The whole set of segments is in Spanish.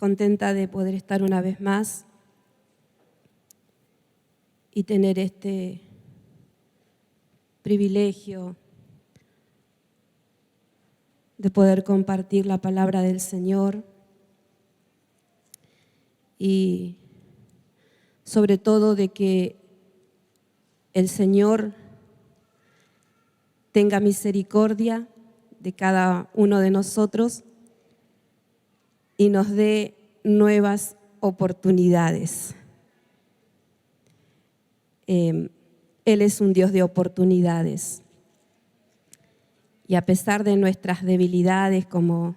contenta de poder estar una vez más y tener este privilegio de poder compartir la palabra del Señor y sobre todo de que el Señor tenga misericordia de cada uno de nosotros y nos dé nuevas oportunidades. Él es un Dios de oportunidades. Y a pesar de nuestras debilidades, como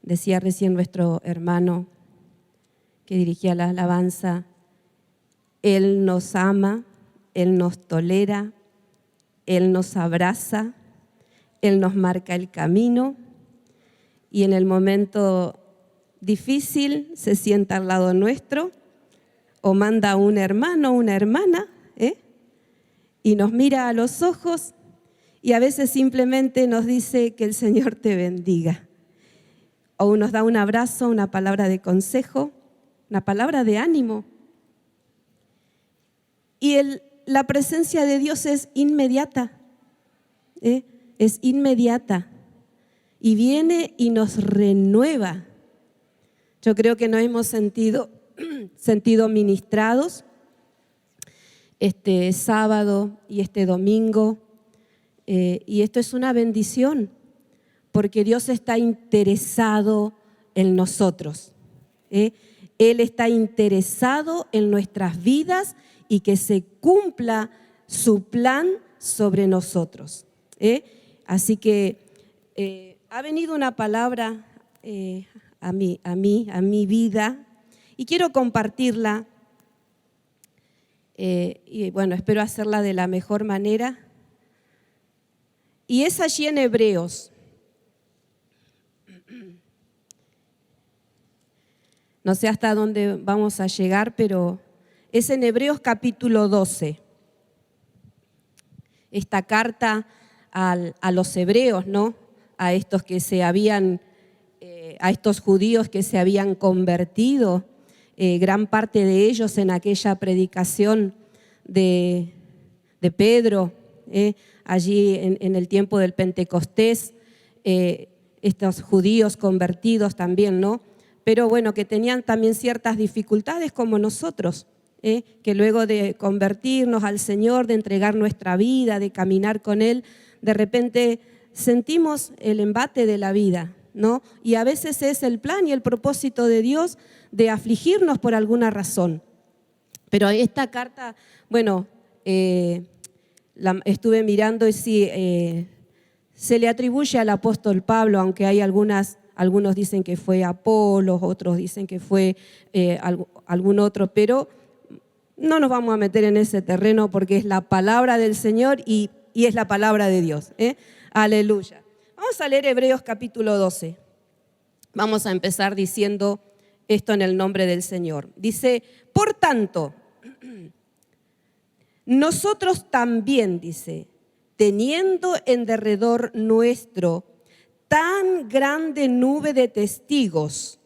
decía recién nuestro hermano que dirigía la alabanza, Él nos ama, Él nos tolera, Él nos abraza, Él nos marca el camino y en el momento difícil se sienta al lado nuestro o manda a un hermano o una hermana y nos mira a los ojos y a veces simplemente nos dice que el Señor te bendiga. O nos da un abrazo, una palabra de consejo, una palabra de ánimo. Y la presencia de Dios es inmediata, es inmediata. Y viene y nos renueva. Yo creo que nos hemos sentido ministrados este sábado y este domingo. Y esto es una bendición, porque Dios está interesado en nosotros. Él está interesado en nuestras vidas y que se cumpla su plan sobre nosotros. Así que ha venido una palabra a mi vida y quiero compartirla y bueno, espero hacerla de la mejor manera. Y es allí en Hebreos. No sé hasta dónde vamos a llegar, pero es en Hebreos capítulo 12. Esta carta a los hebreos, ¿no? A estos judíos que se habían convertido, gran parte de ellos en aquella predicación de Pedro, allí en el tiempo del Pentecostés, estos judíos convertidos también, ¿no? Pero bueno, que tenían también ciertas dificultades como nosotros, que luego de convertirnos al Señor, de entregar nuestra vida, de caminar con Él, de repente sentimos el embate de la vida, ¿no? Y a veces es el plan y el propósito de Dios de afligirnos por alguna razón. Pero esta carta, bueno, la estuve mirando y sí, se le atribuye al apóstol Pablo, aunque hay algunos dicen que fue Apolos, otros dicen que fue algún otro, pero no nos vamos a meter en ese terreno porque es la palabra del Señor y es la palabra de Dios. Aleluya. Vamos a leer Hebreos capítulo 12. Vamos a empezar diciendo esto en el nombre del Señor. Dice, por tanto, nosotros también, dice, teniendo en derredor nuestro tan grande nube de testigos,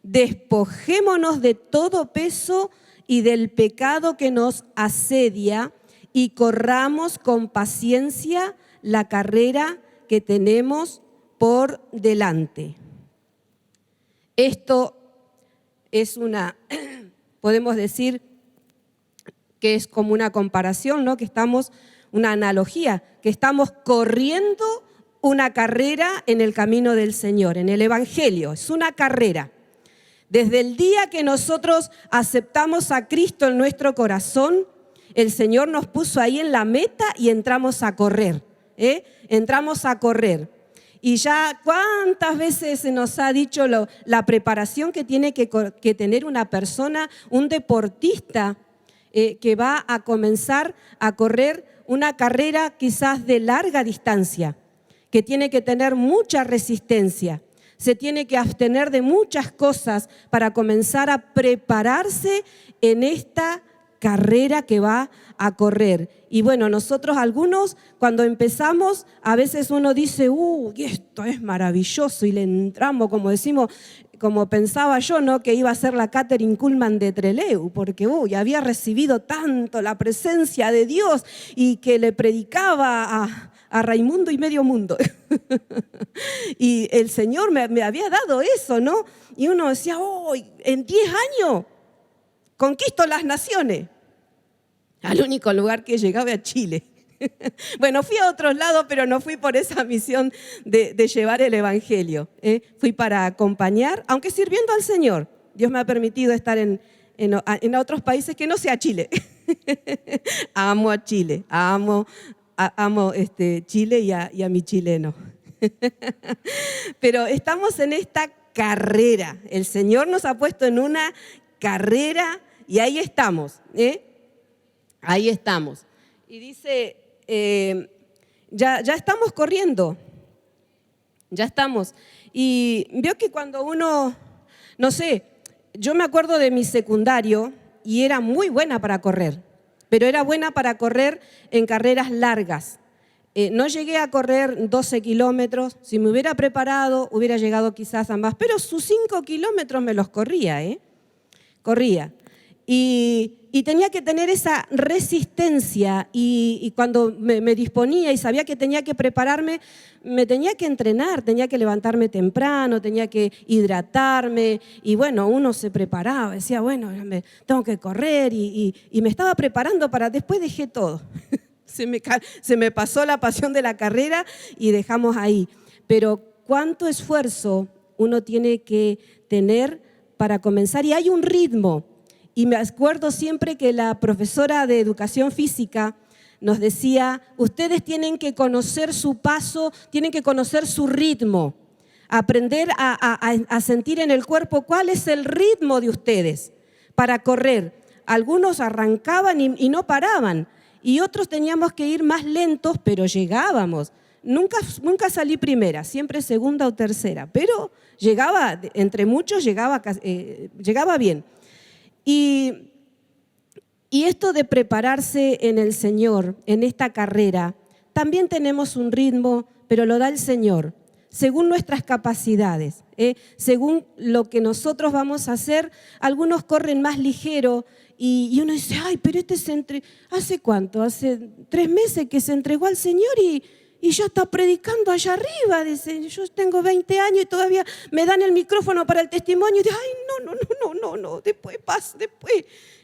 despojémonos de todo peso y del pecado que nos asedia y corramos con paciencia la carrera que tenemos por delante. Esto es podemos decir que es como una comparación, ¿no? Una analogía, que estamos corriendo una carrera en el camino del Señor, en el Evangelio, es una carrera. Desde el día que nosotros aceptamos a Cristo en nuestro corazón, el Señor nos puso ahí en la meta y entramos a correr, entramos a correr. Y ya cuántas veces se nos ha dicho la preparación que tiene que tener una persona, un deportista que va a comenzar a correr una carrera quizás de larga distancia, que tiene que tener mucha resistencia, se tiene que abstener de muchas cosas para comenzar a prepararse en esta carrera que va a correr. Y bueno, nosotros algunos cuando empezamos, a veces uno dice, esto es maravilloso, y le entramos, como decimos, como pensaba yo, ¿no?, que iba a ser la Kathryn Kuhlman de Trelew, porque había recibido tanto la presencia de Dios y que le predicaba a Raimundo y medio mundo. Y el Señor me había dado eso, ¿no? Y uno decía, en 10 años conquisto las naciones. Al único lugar que llegaba a Chile. Bueno, fui a otros lados, pero no fui por esa misión de llevar el Evangelio. Fui para acompañar, aunque sirviendo al Señor. Dios me ha permitido estar en otros países que no sea Chile. Amo a Chile, amo Chile y a mi chileno. Pero estamos en esta carrera. El Señor nos ha puesto en una carrera y ahí estamos. Ahí estamos. Y dice, ya estamos corriendo. Ya estamos. Y veo que cuando uno, no sé, yo me acuerdo de mi secundario y era muy buena para correr, pero era buena para correr en carreras largas. No llegué a correr 12 kilómetros. Si me hubiera preparado, hubiera llegado quizás a más, pero sus 5 kilómetros me los corría, corría. Y tenía que tener esa resistencia y cuando me disponía y sabía que tenía que prepararme, me tenía que entrenar, tenía que levantarme temprano, tenía que hidratarme y bueno, uno se preparaba, decía, bueno, tengo que correr y me estaba preparando para después dejé todo. Se me pasó la pasión de la carrera y dejamos ahí. Pero cuánto esfuerzo uno tiene que tener para comenzar y hay un ritmo. Y me acuerdo siempre que la profesora de educación física nos decía, ustedes tienen que conocer su paso, tienen que conocer su ritmo, aprender a sentir en el cuerpo cuál es el ritmo de ustedes para correr. Algunos arrancaban y no paraban y otros teníamos que ir más lentos, pero llegábamos. Nunca salí primera, siempre segunda o tercera, pero llegaba, entre muchos llegaba bien. Y esto de prepararse en el Señor, en esta carrera, también tenemos un ritmo, pero lo da el Señor, según nuestras capacidades, según lo que nosotros vamos a hacer. Algunos corren más ligero y uno dice, pero ¿hace cuánto? Hace 3 meses que se entregó al Señor y ya está predicando allá arriba. Dice, yo tengo 20 años y todavía me dan el micrófono para el testimonio. Y dice, no, después pasa, después.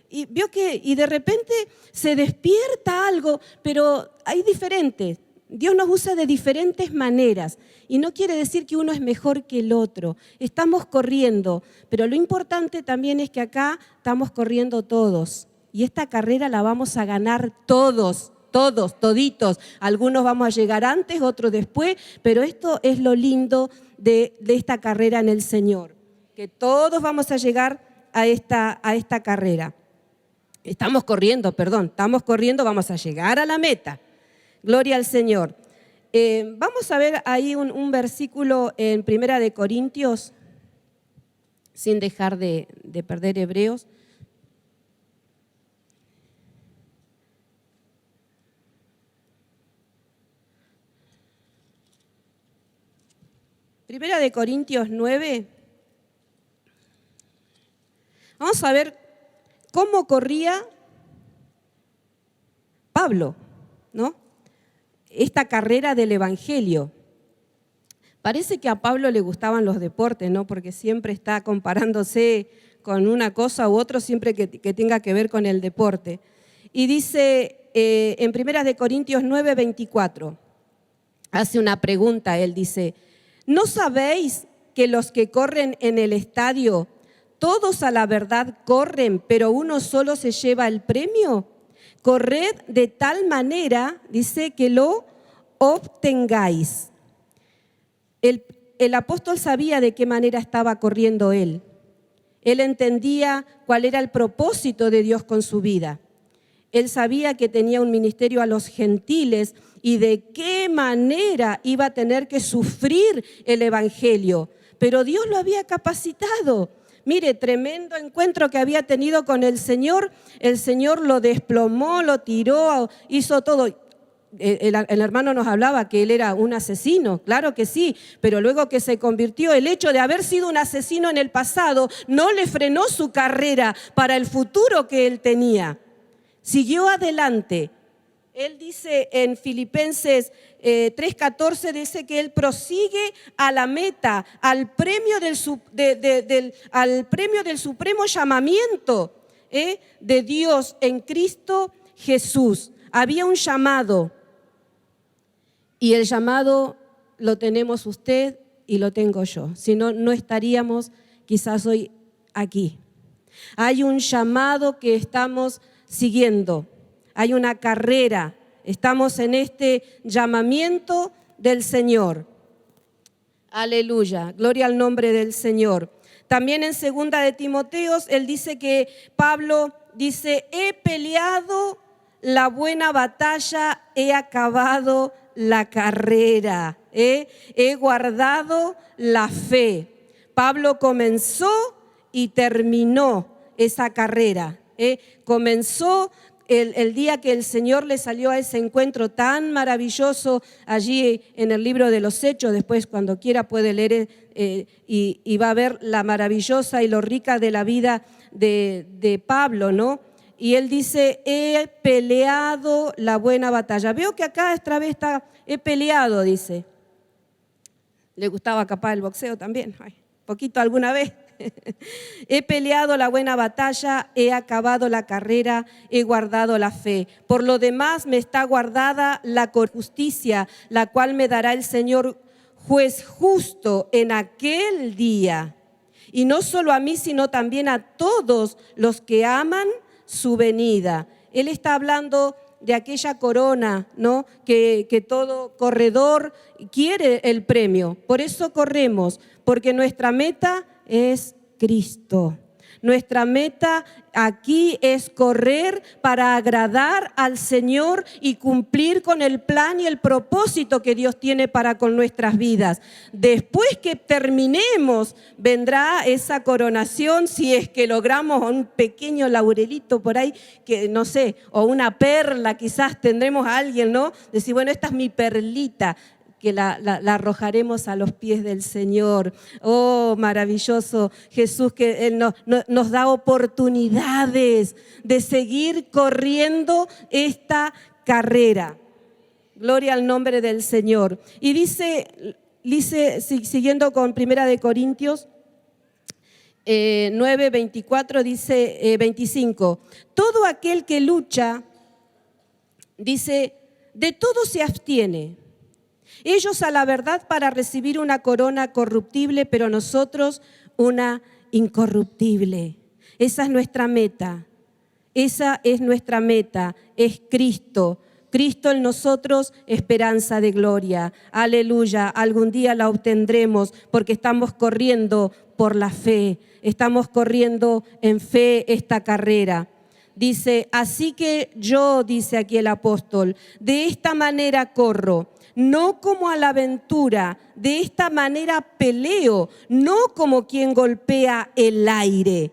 Y vio y de repente se despierta algo, pero hay diferentes. Dios nos usa de diferentes maneras y no quiere decir que uno es mejor que el otro. Estamos corriendo, pero lo importante también es que acá estamos corriendo todos y esta carrera la vamos a ganar todos, toditos. Algunos vamos a llegar antes, otros después, pero esto es lo lindo de esta carrera en el Señor, que todos vamos a llegar a esta carrera. Estamos corriendo, vamos a llegar a la meta. Gloria al Señor. Vamos a ver ahí un versículo en 1 Corintios, sin dejar de perder Hebreos. Primera de Corintios 9. Vamos a ver cómo corría Pablo, ¿no? Esta carrera del Evangelio. Parece que a Pablo le gustaban los deportes, ¿no? Porque siempre está comparándose con una cosa u otra, siempre que tenga que ver con el deporte. Y dice en 1 Corintios 9, 24, hace una pregunta, él dice, ¿no sabéis que los que corren en el estadio, todos a la verdad corren, pero uno solo se lleva el premio? Corred de tal manera, dice, que lo obtengáis. El apóstol sabía de qué manera estaba corriendo él. Él entendía cuál era el propósito de Dios con su vida. Él sabía que tenía un ministerio a los gentiles y de qué manera iba a tener que sufrir el Evangelio. Pero Dios lo había capacitado Mire, tremendo encuentro que había tenido con el Señor lo desplomó, lo tiró, hizo todo. El hermano nos hablaba que él era un asesino, claro que sí, pero luego que se convirtió, el hecho de haber sido un asesino en el pasado no le frenó su carrera para el futuro que él tenía. Siguió adelante. Él dice en Filipenses 3:14, dice que él prosigue a la meta, al premio del supremo llamamiento de Dios en Cristo Jesús. Había un llamado y el llamado lo tenemos usted y lo tengo yo. Si no, no estaríamos quizás hoy aquí. Hay un llamado que estamos siguiendo. Hay una carrera, estamos en este llamamiento del Señor. Aleluya, gloria al nombre del Señor. También en 2 de Timoteo, él dice que Pablo dice, he peleado la buena batalla, he acabado la carrera, he guardado la fe. Pablo comenzó y terminó esa carrera. Comenzó el día que el Señor le salió a ese encuentro tan maravilloso allí en el libro de los Hechos. Después, cuando quiera, puede leer y va a ver la maravillosa y lo rica de la vida de Pablo, ¿no? Y él dice, he peleado la buena batalla. Veo que acá esta vez está, he peleado, dice. Le gustaba capaz el boxeo también, poquito alguna vez. He peleado la buena batalla, he acabado la carrera, he guardado la fe. Por lo demás me está guardada la justicia, la cual me dará el Señor juez justo en aquel día. Y no solo a mí, sino también a todos los que aman su venida. Él está hablando de aquella corona, ¿no? Que todo corredor quiere el premio. Por eso corremos, porque nuestra meta es Cristo. Nuestra meta aquí es correr para agradar al Señor y cumplir con el plan y el propósito que Dios tiene para con nuestras vidas. Después que terminemos, vendrá esa coronación, si es que logramos un pequeño laurelito por ahí, que no sé, o una perla, quizás tendremos a alguien, ¿no? Decir, bueno, esta es mi perlita, que la arrojaremos a los pies del Señor. Oh, maravilloso Jesús, que Él nos da oportunidades de seguir corriendo esta carrera. Gloria al nombre del Señor. Y dice siguiendo con 1 de Corintios 9, 24, dice 25, todo aquel que lucha, dice, de todo se abstiene. Ellos a la verdad para recibir una corona corruptible, pero nosotros una incorruptible. Esa es nuestra meta. Esa es nuestra meta, es Cristo. Cristo en nosotros, esperanza de gloria. Aleluya, algún día la obtendremos porque estamos corriendo por la fe. Estamos corriendo en fe esta carrera. Dice, así que yo, dice aquí el apóstol, de esta manera corro. No como a la aventura, de esta manera peleo, no como quien golpea el aire.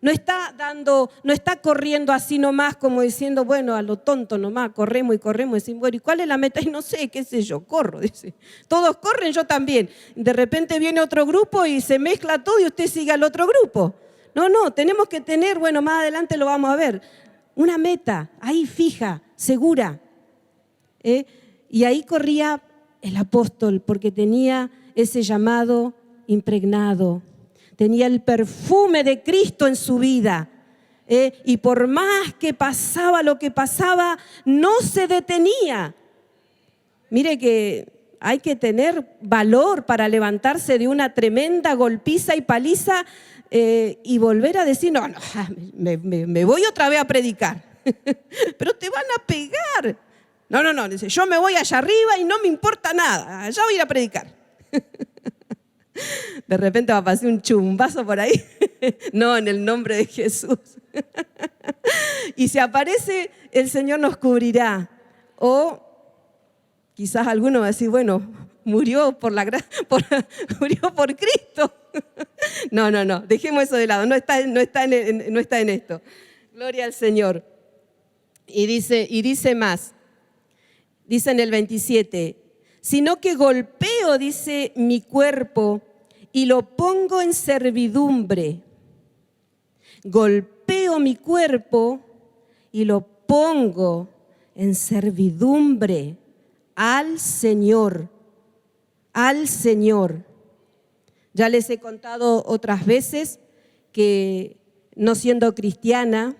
No está corriendo así nomás como diciendo, bueno, a lo tonto nomás, corremos y decimos, bueno, ¿y cuál es la meta? Y no sé, qué sé yo, corro, dice. Todos corren, yo también. De repente viene otro grupo y se mezcla todo y usted sigue al otro grupo. No, tenemos que tener, bueno, más adelante lo vamos a ver, una meta ahí fija, segura. Y ahí corría el apóstol porque tenía ese llamado impregnado. Tenía el perfume de Cristo en su vida. Y por más que pasaba lo que pasaba, no se detenía. Mire que hay que tener valor para levantarse de una tremenda golpiza y paliza y volver a decir, no, me voy otra vez a predicar. Pero te van a pegar. No, dice, yo me voy allá arriba y no me importa nada, allá voy a ir a predicar. De repente va a pasar un chumbazo por ahí. No, en el nombre de Jesús. Y si aparece, el Señor nos cubrirá. O quizás alguno va a decir, bueno, murió por Cristo. No, dejemos eso de lado, no está en esto. Gloria al Señor. Y dice más, dice en el 27, sino que golpeo, dice, mi cuerpo y lo pongo en servidumbre. Golpeo mi cuerpo y lo pongo en servidumbre al Señor. Al Señor. Ya les he contado otras veces que no siendo cristiana,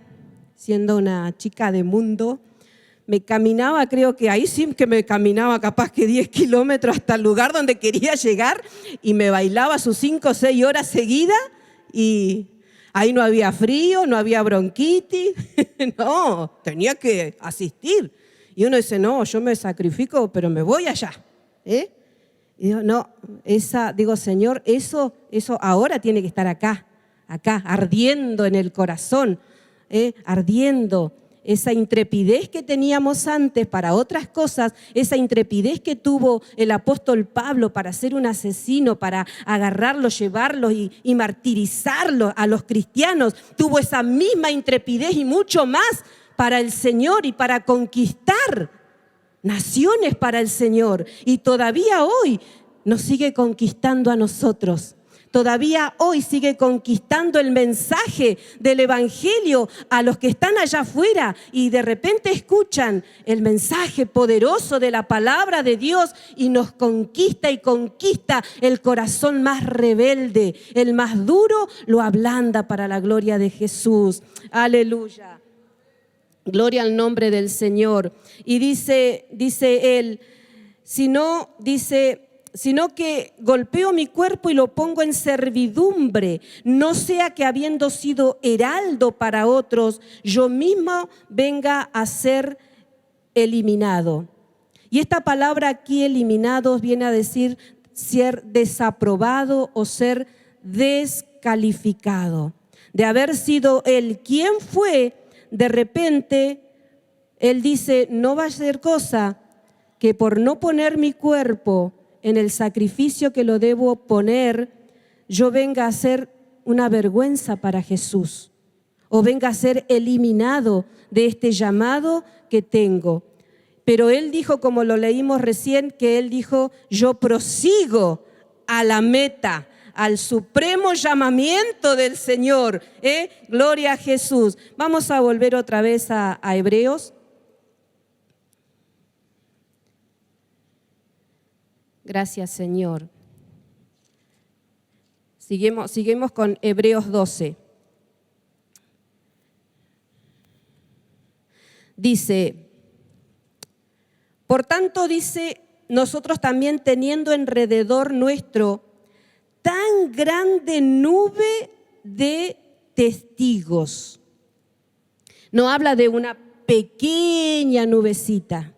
siendo una chica de mundo, me caminaba, creo que ahí sí que me caminaba capaz que 10 kilómetros hasta el lugar donde quería llegar y me bailaba sus 5 o 6 horas seguidas y ahí no había frío, no había bronquitis, no, tenía que asistir. Y uno dice, no, yo me sacrifico, pero me voy allá. Y digo, no, digo, Señor, eso ahora tiene que estar acá, ardiendo en el corazón, ardiendo. Esa intrepidez que teníamos antes para otras cosas, esa intrepidez que tuvo el apóstol Pablo para ser un asesino, para agarrarlos, llevarlos y martirizarlos a los cristianos, tuvo esa misma intrepidez y mucho más para el Señor y para conquistar naciones para el Señor. Y todavía hoy nos sigue conquistando a nosotros. Todavía hoy sigue conquistando el mensaje del Evangelio a los que están allá afuera y de repente escuchan el mensaje poderoso de la palabra de Dios y nos conquista y conquista el corazón más rebelde. El más duro lo ablanda para la gloria de Jesús. Aleluya. Gloria al nombre del Señor. Y dice él, sino que golpeo mi cuerpo y lo pongo en servidumbre, no sea que habiendo sido heraldo para otros, yo mismo venga a ser eliminado. Y esta palabra aquí, eliminados, viene a decir ser desaprobado o ser descalificado. De haber sido él quien fue, de repente, él dice, no va a ser cosa que por no poner mi cuerpo en el sacrificio que lo debo poner, yo venga a ser una vergüenza para Jesús o venga a ser eliminado de este llamado que tengo. Pero él dijo, como lo leímos recién, que él dijo, yo prosigo a la meta, al supremo llamamiento del Señor. Gloria a Jesús. Vamos a volver otra vez a Hebreos. Gracias, Señor. Seguimos con Hebreos 12. Dice, por tanto, dice, nosotros también teniendo alrededor nuestro tan grande nube de testigos. No habla de una pequeña nubecita.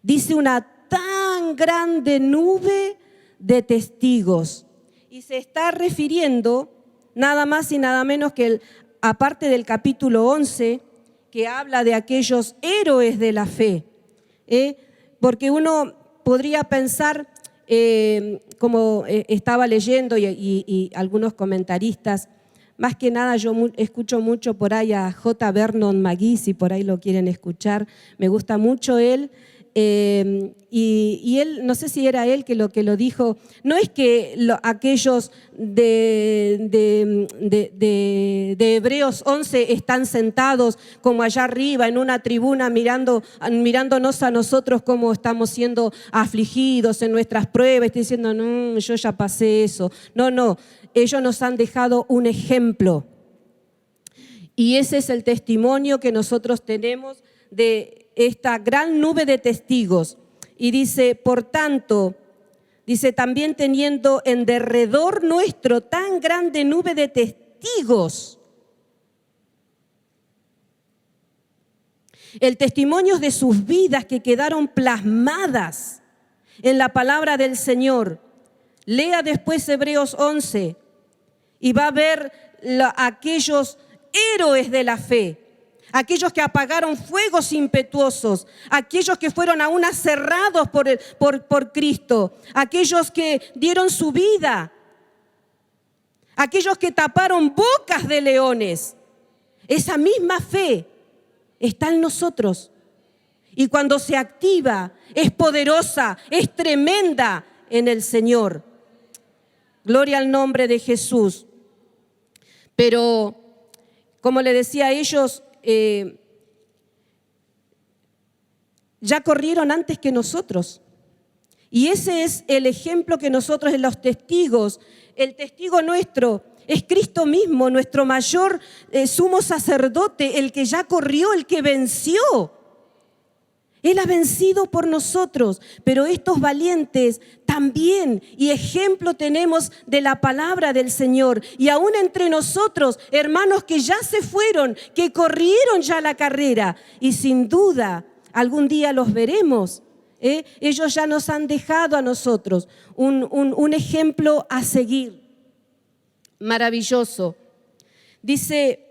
Dice una tan grande nube de testigos. Y se está refiriendo nada más y nada menos que aparte del capítulo 11, que habla de aquellos héroes de la fe. Porque uno podría pensar, como estaba leyendo y algunos comentaristas, más que nada yo escucho mucho por ahí a J. Vernon McGee, si por ahí lo quieren escuchar, me gusta mucho él. Y él, no sé si era él que lo dijo, no es que aquellos de Hebreos 11 están sentados como allá arriba en una tribuna mirándonos a nosotros como estamos siendo afligidos en nuestras pruebas, diciendo, no, yo ya pasé eso. No, ellos nos han dejado un ejemplo. Y ese es el testimonio que nosotros tenemos de esta gran nube de testigos. Y dice, por tanto, dice, también teniendo en derredor nuestro tan grande nube de testigos. El testimonio de sus vidas que quedaron plasmadas en la palabra del Señor. Lea después Hebreos 11 y va a ver aquellos héroes de la fe. Aquellos que apagaron fuegos impetuosos, aquellos que fueron aún aserrados por Cristo, aquellos que dieron su vida aquellos que taparon bocas de leones. Esa misma fe está en nosotros. Y cuando se activa, es poderosa, es tremenda en el Señor. Gloria al nombre de Jesús. Pero, como le decía a ellos, ya corrieron antes que nosotros. Y ese es el ejemplo que nosotros, en los testigos, el testigo nuestro es Cristo mismo, nuestro mayor sumo sacerdote, el que ya corrió, el que venció. Él ha vencido por nosotros, pero estos valientes también, y ejemplo tenemos de la palabra del Señor. Y aún entre nosotros, hermanos que ya se fueron, que corrieron ya la carrera, y sin duda algún día los veremos. Ellos ya nos han dejado a nosotros un ejemplo a seguir. Maravilloso. Dice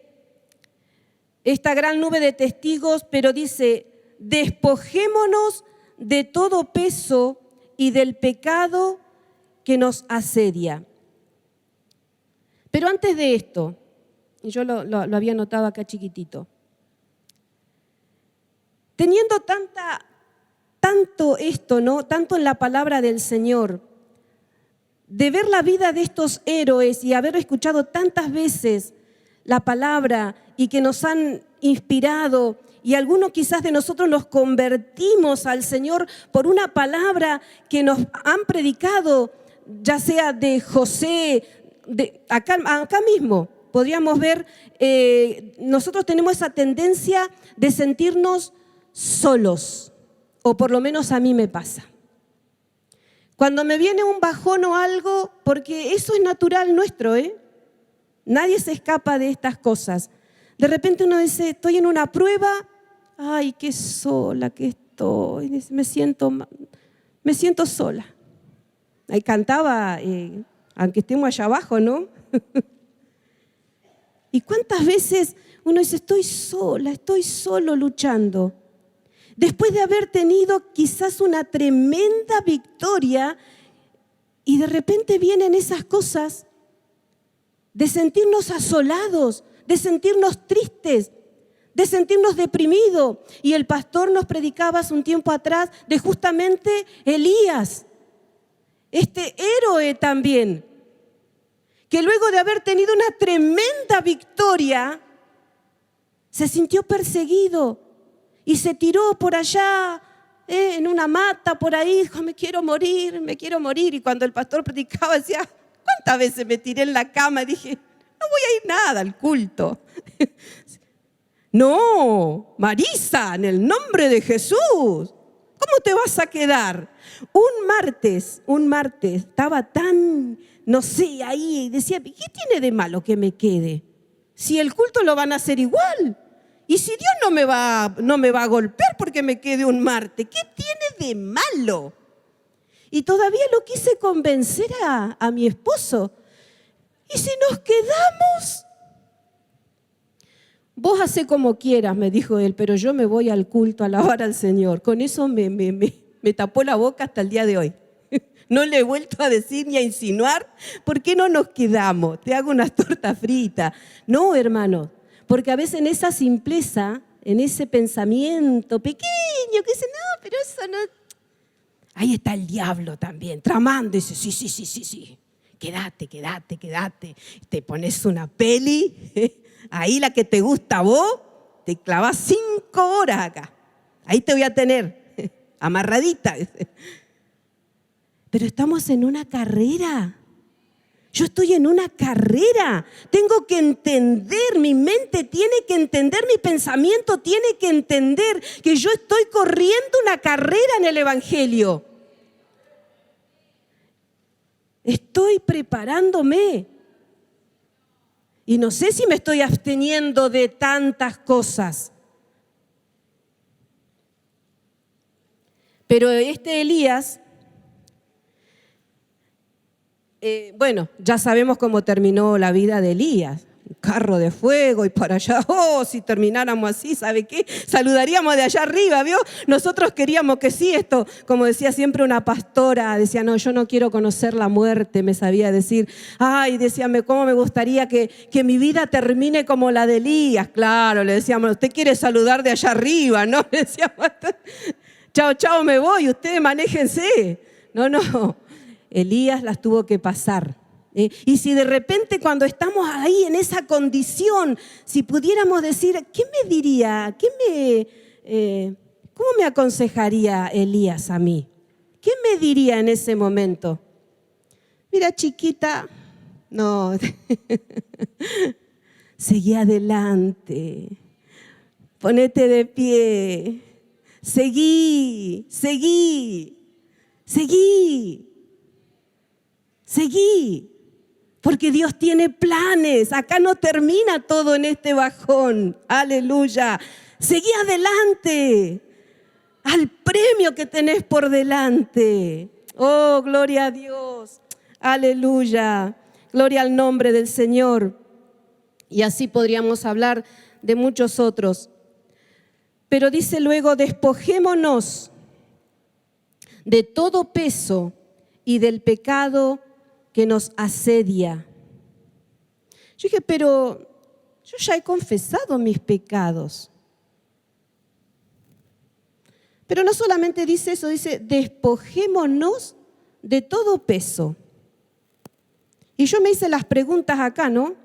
esta gran nube de testigos, pero dice: despojémonos de todo peso y del pecado que nos asedia. Pero antes de esto, y yo lo había notado acá chiquitito, teniendo tanto esto, ¿no? Tanto en la palabra del Señor, de ver la vida de estos héroes y haber escuchado tantas veces la palabra y que nos han inspirado, y algunos quizás de nosotros nos convertimos al Señor por una palabra que nos han predicado, ya sea de José, acá mismo. Podríamos ver, nosotros tenemos esa tendencia de sentirnos solos, o por lo menos a mí me pasa. Cuando me viene un bajón o algo, porque eso es natural nuestro, nadie se escapa de estas cosas. De repente uno dice, estoy en una prueba, ay, qué sola que estoy, me siento sola. Ahí cantaba, aunque estemos allá abajo, ¿no? ¿Y cuántas veces uno dice, estoy sola, estoy solo luchando? Después de haber tenido quizás una tremenda victoria, y de repente vienen esas cosas de sentirnos asolados, de sentirnos tristes, de sentirnos deprimidos. Y el pastor nos predicaba hace un tiempo atrás de justamente Elías, este héroe también, que luego de haber tenido una tremenda victoria, se sintió perseguido y se tiró por allá, en una mata por ahí, dijo, me quiero morir. Y cuando el pastor predicaba decía, ¿cuántas veces me tiré en la cama? Y dije, no voy a ir nada al culto. No, Marisa, en el nombre de Jesús, ¿cómo te vas a quedar? Un martes, estaba tan, no sé, ahí, decía, ¿qué tiene de malo que me quede? Si el culto lo van a hacer igual. Y si Dios no me va a golpear porque me quede un martes, ¿qué tiene de malo? Y todavía lo quise convencer a mi esposo. ¿Y si nos quedamos? Vos hacé como quieras, me dijo él, pero yo me voy al culto a alabar al Señor. Con eso me tapó la boca hasta el día de hoy. No le he vuelto a decir ni a insinuar, ¿por qué no nos quedamos? Te hago unas tortas fritas. No, hermanos. Porque a veces en esa simpleza, en ese pensamiento pequeño que dice, no, pero eso no. Ahí está el diablo también, tramando, dice, sí. Quédate. Te pones una peli, ahí la que te gusta a vos, te clavas 5 horas acá. Ahí te voy a tener, amarradita. Pero estamos en una carrera. Yo estoy en una carrera, tengo que entender, mi mente tiene que entender, mi pensamiento tiene que entender que yo estoy corriendo una carrera en el Evangelio. Estoy preparándome. Y no sé si me estoy absteniendo de tantas cosas. Pero este Elías, bueno, ya sabemos cómo terminó la vida de Elías. carro de fuego y para allá, si termináramos así, ¿sabe qué? Saludaríamos de allá arriba, ¿vio? Nosotros queríamos que sí, esto, como decía siempre una pastora, decía, no, yo no quiero conocer la muerte, me sabía decir. Ay, decía, cómo me gustaría que mi vida termine como la de Elías. Claro, le decíamos, usted quiere saludar de allá arriba, ¿no? Le decíamos, chao, chao, me voy, ustedes manéjense. No, Elías las tuvo que pasar. Y si de repente cuando estamos ahí en esa condición, si pudiéramos decir, ¿qué me diría? ¿Cómo me aconsejaría Elías a mí? ¿Qué me diría en ese momento? Mira, chiquita, no, seguí adelante, ponete de pie, seguí. Porque Dios tiene planes. Acá no termina todo en este bajón. Aleluya. Seguí adelante al premio que tenés por delante. Oh, gloria a Dios. Aleluya. Gloria al nombre del Señor. Y así podríamos hablar de muchos otros. Pero dice luego, despojémonos de todo peso y del pecado que nos asedia. Yo dije, pero yo ya he confesado mis pecados. Pero no solamente dice eso, dice, despojémonos de todo peso. Y yo me hice las preguntas acá, ¿no?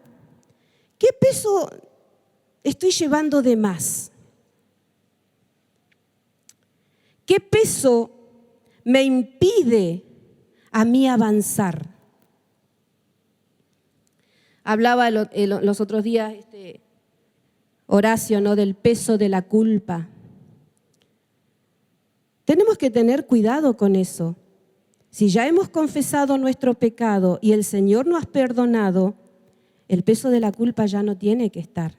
¿Qué peso estoy llevando de más? ¿Qué peso me impide a mí avanzar? Hablaba los otros días Horacio, ¿no? Del peso de la culpa. Tenemos que tener cuidado con eso. Si ya hemos confesado nuestro pecado y el Señor nos ha perdonado, el peso de la culpa ya no tiene que estar.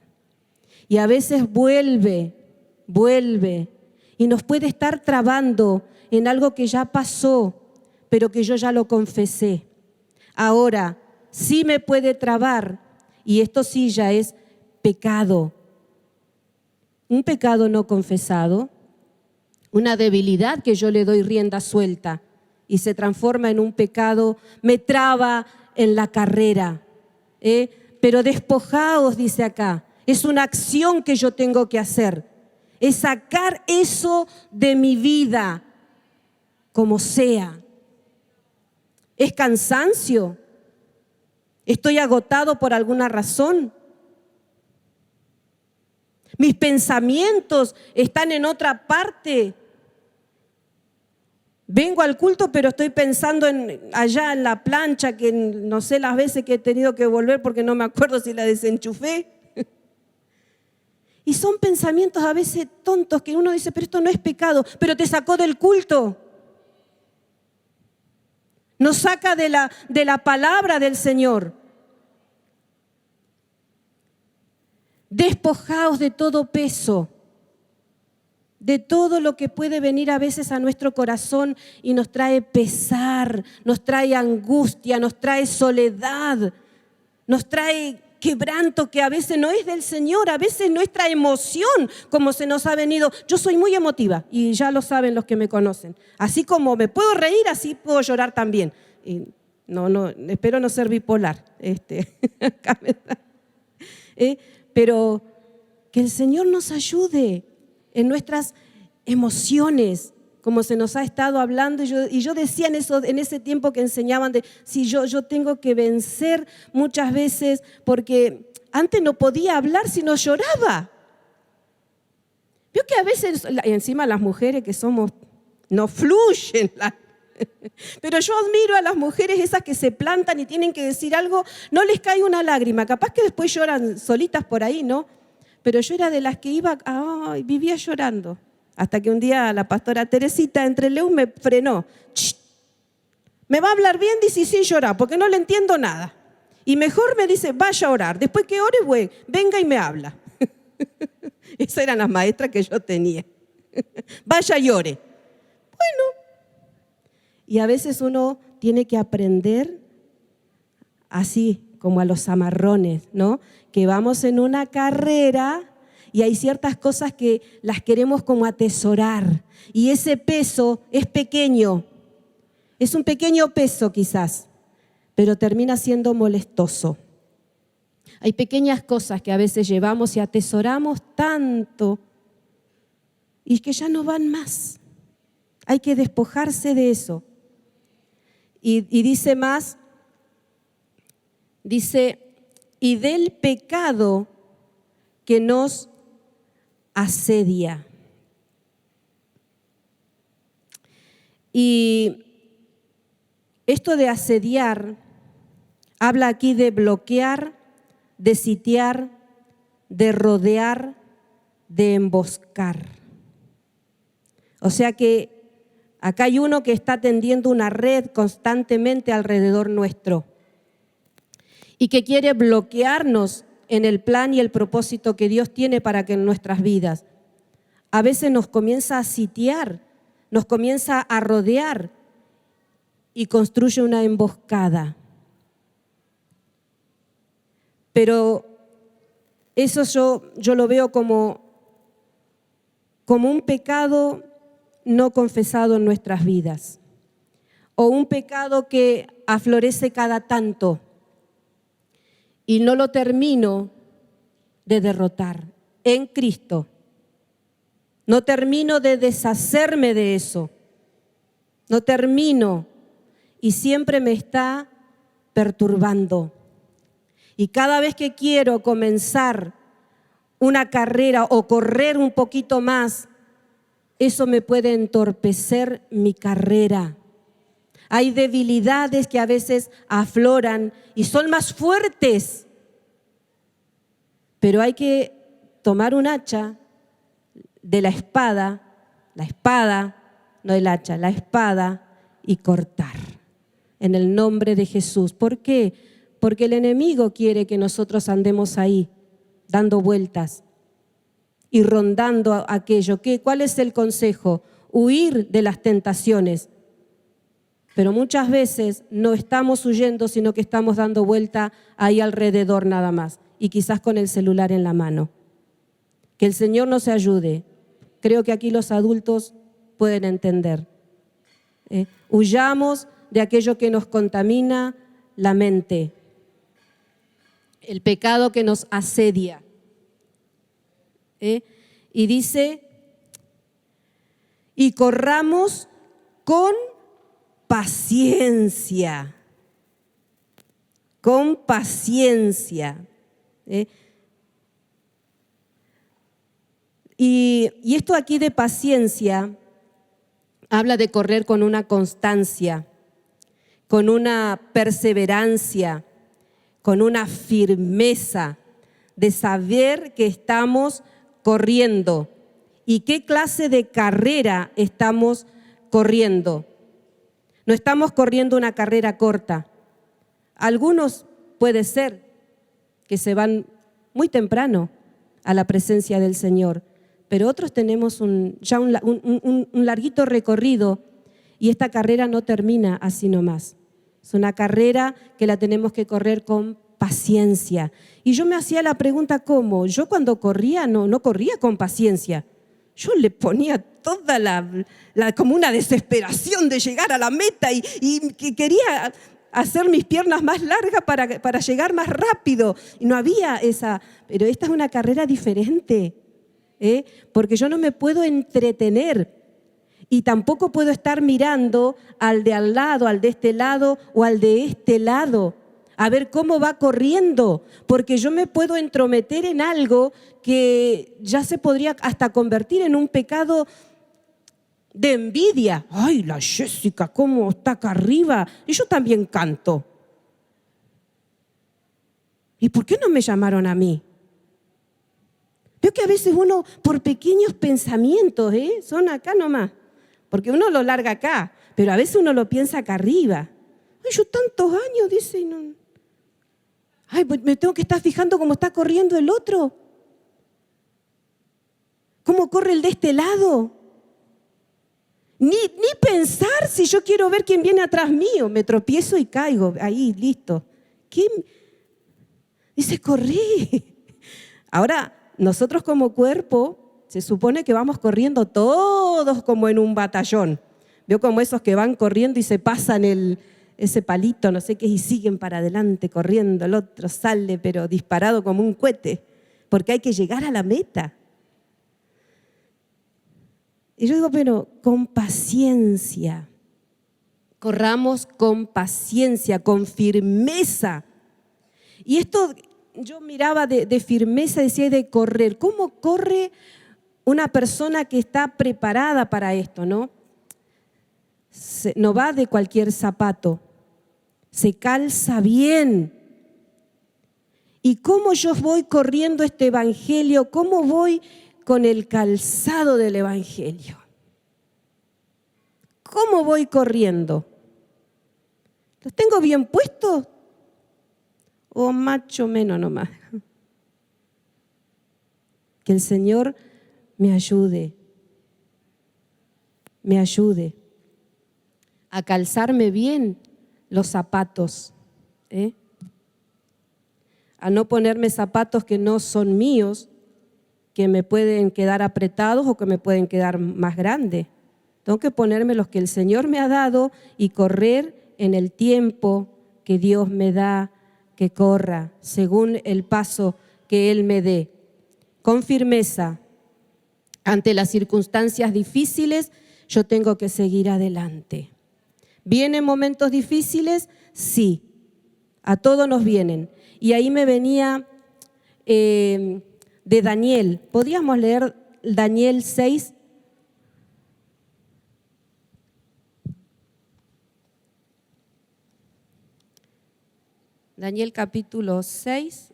Y a veces vuelve y nos puede estar trabando en algo que ya pasó, pero que yo ya lo confesé. Ahora, sí me puede trabar, y esto sí ya es pecado. Un pecado no confesado, una debilidad que yo le doy rienda suelta y se transforma en un pecado, me traba en la carrera. Pero despojaos, dice acá, es una acción que yo tengo que hacer, es sacar eso de mi vida, como sea. ¿Es cansancio? ¿Estoy agotado por alguna razón? ¿Mis pensamientos están en otra parte? Vengo al culto, pero estoy pensando allá en la plancha, que no sé las veces que he tenido que volver porque no me acuerdo si la desenchufé. Y son pensamientos a veces tontos que uno dice, pero esto no es pecado, pero te sacó del culto. Nos saca de la palabra del Señor. Despojaos de todo peso, de todo lo que puede venir a veces a nuestro corazón y nos trae pesar, nos trae angustia, nos trae soledad, nos trae quebranto que a veces no es del Señor, a veces nuestra emoción, como se nos ha venido. Yo soy muy emotiva y ya lo saben los que me conocen. Así como me puedo reír, así puedo llorar también. Y no, espero no ser bipolar. Pero que el Señor nos ayude en nuestras emociones, como se nos ha estado hablando. Y yo decía en ese tiempo que enseñaban si yo tengo que vencer muchas veces, porque antes no podía hablar si no lloraba. Vio que a veces, encima las mujeres que somos, no fluyen. Pero yo admiro a las mujeres esas que se plantan y tienen que decir algo, no les cae una lágrima, capaz que después lloran solitas por ahí, ¿no? Pero yo era de las que vivía llorando, hasta que un día la pastora Teresita entre León me frenó. ¡Shh! ¿Me va a hablar bien? Dice, sin llorar, porque no le entiendo nada. Y mejor me dice, vaya a orar, después que ore, güey, venga y me habla. Esas eran las maestras que yo tenía. Vaya y ore. Bueno. Y a veces uno tiene que aprender así, como a los amarrones, ¿no? Que vamos en una carrera y hay ciertas cosas que las queremos como atesorar. Y ese peso es pequeño, es un pequeño peso quizás, pero termina siendo molestoso. Hay pequeñas cosas que a veces llevamos y atesoramos tanto y que ya no van más. Hay que despojarse de eso. Y dice más, dice, y del pecado que nos asedia. Y esto de asediar habla aquí de bloquear, de sitiar, de rodear, de emboscar. O sea que acá hay uno que está tendiendo una red constantemente alrededor nuestro y que quiere bloquearnos en el plan y el propósito que Dios tiene para que en nuestras vidas. A veces nos comienza a sitiar, nos comienza a rodear y construye una emboscada. Pero eso yo lo veo como un pecado no confesado en nuestras vidas, o un pecado que aflorece cada tanto y no lo termino de derrotar en Cristo. No termino de deshacerme de eso, no termino y siempre me está perturbando. Y cada vez que quiero comenzar una carrera o correr un poquito más, eso me puede entorpecer mi carrera. Hay debilidades que a veces afloran y son más fuertes, pero hay que tomar un hacha de la espada, no el hacha, la espada, y cortar en el nombre de Jesús. ¿Por qué? Porque el enemigo quiere que nosotros andemos ahí, dando vueltas y rondando aquello. ¿Cuál es el consejo? Huir de las tentaciones. Pero muchas veces no estamos huyendo, sino que estamos dando vuelta ahí alrededor nada más, y quizás con el celular en la mano. Que el Señor nos ayude. Creo que aquí los adultos pueden entender. Huyamos de aquello que nos contamina la mente, el pecado que nos asedia. Y dice, y corramos con paciencia, con paciencia. Y esto aquí de paciencia habla de correr con una constancia, con una perseverancia, con una firmeza, de saber que estamos corriendo y qué clase de carrera estamos corriendo. No estamos corriendo una carrera corta. Algunos puede ser que se van muy temprano a la presencia del Señor, pero otros tenemos ya un larguito recorrido y esta carrera no termina así nomás. Es una carrera que la tenemos que correr con paciencia. Y yo me hacía la pregunta, ¿cómo? Yo cuando corría no corría con paciencia. Yo le ponía toda como una desesperación de llegar a la meta y que quería hacer mis piernas más largas para llegar más rápido. Y no había esa, pero esta es una carrera diferente, porque yo no me puedo entretener y tampoco puedo estar mirando al de al lado, al de este lado o al de este lado, a ver cómo va corriendo, porque yo me puedo entrometer en algo que ya se podría hasta convertir en un pecado de envidia. Ay, la Jessica, cómo está acá arriba, y yo también canto. ¿Y por qué no me llamaron a mí? Veo que a veces uno, por pequeños pensamientos, son acá nomás, porque uno lo larga acá, pero a veces uno lo piensa acá arriba. Ay, yo tantos años, dice, y no. Ay, pues me tengo que estar fijando cómo está corriendo el otro. ¿Cómo corre el de este lado? Ni pensar si yo quiero ver quién viene atrás mío. Me tropiezo y caigo. Ahí, listo. Dice, corrí. Ahora, nosotros como cuerpo, se supone que vamos corriendo todos como en un batallón. Veo como esos que van corriendo y se pasan ese palito, no sé qué, y siguen para adelante corriendo. El otro sale, pero disparado como un cohete, porque hay que llegar a la meta. Y yo digo, pero con paciencia, corramos con paciencia, con firmeza. Y esto yo miraba de firmeza, decía, de correr. ¿Cómo corre una persona que está preparada para esto, no? No va de cualquier zapato, se calza bien. ¿Y cómo yo voy corriendo este evangelio? ¿Cómo voy con el calzado del evangelio? ¿Cómo voy corriendo? ¿Los tengo bien puestos? ¿O macho menos nomás? Que el Señor me ayude a calzarme bien los zapatos, a no ponerme zapatos que no son míos, que me pueden quedar apretados o que me pueden quedar más grandes. Tengo que ponerme los que el Señor me ha dado y correr en el tiempo que Dios me da que corra, según el paso que Él me dé. Con firmeza, ante las circunstancias difíciles, yo tengo que seguir adelante. ¿Vienen momentos difíciles? Sí, a todos nos vienen. Y ahí me venía de Daniel. ¿Podríamos leer Daniel 6? Daniel capítulo 6.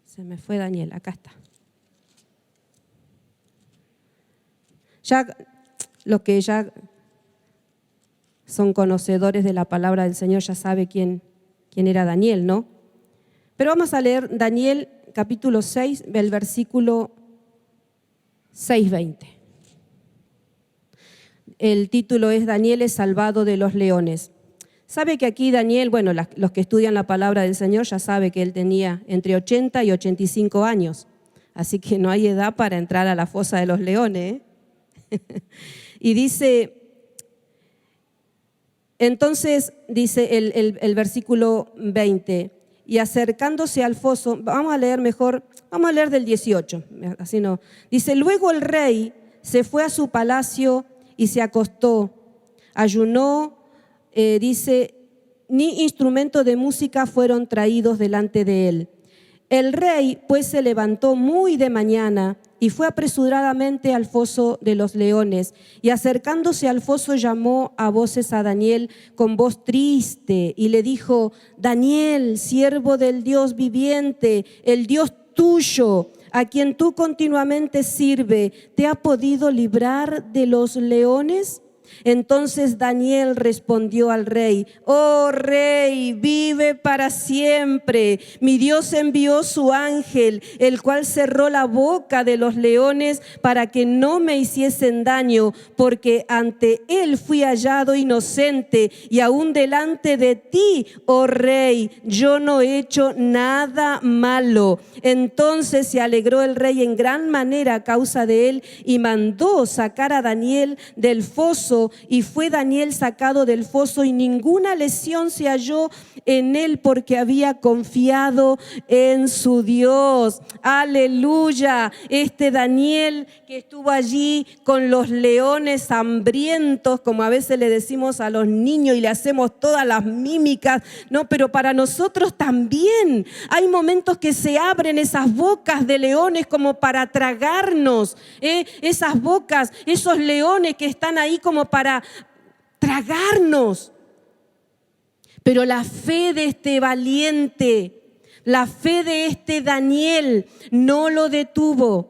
Se me fue Daniel, acá está. Ya los que ya son conocedores de la palabra del Señor ya sabe quién era Daniel, ¿no? Pero vamos a leer Daniel capítulo 6, el versículo 6:20. El título es Daniel es salvado de los leones. Sabe que aquí Daniel, bueno, los que estudian la palabra del Señor ya sabe que él tenía entre 80 y 85 años. Así que no hay edad para entrar a la fosa de los leones, Y dice, entonces dice el versículo 20, y acercándose al foso, vamos a leer del 18, así no. Dice, luego el rey se fue a su palacio y se acostó, ayunó, dice, ni instrumentos de música fueron traídos delante de él. El rey pues se levantó muy de mañana y fue apresuradamente al foso de los leones, y acercándose al foso llamó a voces a Daniel con voz triste y le dijo, Daniel, siervo del Dios viviente, el Dios tuyo, a quien tú continuamente sirves, ¿te ha podido librar de los leones? Entonces Daniel respondió al rey, oh rey, vive para siempre. Mi Dios envió su ángel, el cual cerró la boca de los leones para que no me hiciesen daño, porque ante él fui hallado inocente y aún delante de ti, oh rey, yo no he hecho nada malo. Entonces se alegró el rey en gran manera a causa de él y mandó sacar a Daniel del foso. Y fue Daniel sacado del foso y ninguna lesión se halló en él porque había confiado en su Dios. Aleluya. Este Daniel que estuvo allí con los leones hambrientos, como a veces le decimos a los niños y le hacemos todas las mímicas, no, pero para nosotros también hay momentos que se abren esas bocas de leones como para tragarnos, esas bocas, esos leones que están ahí como para tragarnos. Pero la fe de este valiente, la fe de este Daniel no lo detuvo,